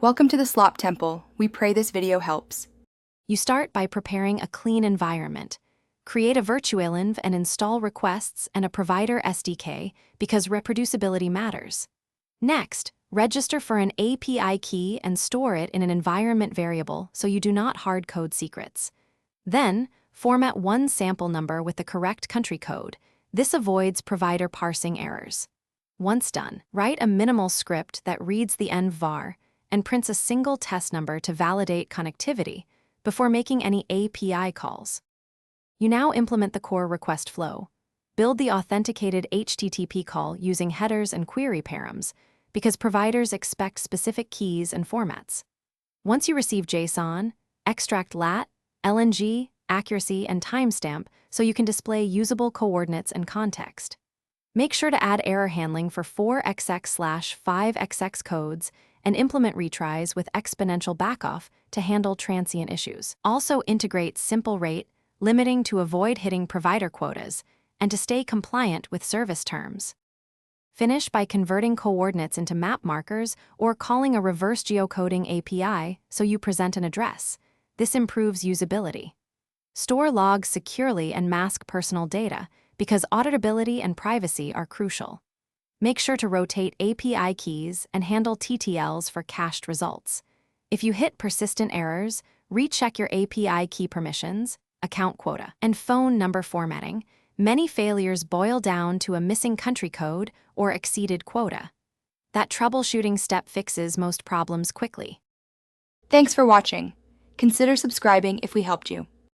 Welcome to the Slop Temple. We pray this video helps. You start by preparing a clean environment. Create a virtualenv and install requests and a provider SDK because reproducibility matters. Next, register for an API key and store it in an environment variable so you do not hard code secrets. Then, format one sample number with the correct country code. This avoids provider parsing errors. Once done, write a minimal script that reads the env var and prints a single test number to validate connectivity before making any API calls. You now implement the core request flow. Build the authenticated HTTP call using headers and query params because providers expect specific keys and formats. Once you receive JSON, extract lat, LNG, accuracy, and timestamp so you can display usable coordinates and context. Make sure to add error handling for 4xx/5xx codes and implement retries with exponential backoff to handle transient issues. Also integrate simple rate, limiting to avoid hitting provider quotas, and to stay compliant with service terms. Finish by converting coordinates into map markers or calling a reverse geocoding API so you present an address. This improves usability. Store logs securely and mask personal data because auditability and privacy are crucial. Make sure to rotate API keys and handle TTLs for cached results. If you hit persistent errors, recheck your API key permissions, account quota, and phone number formatting. Many failures boil down to a missing country code or exceeded quota. That troubleshooting step fixes most problems quickly. Thanks for watching. Consider subscribing if we helped you.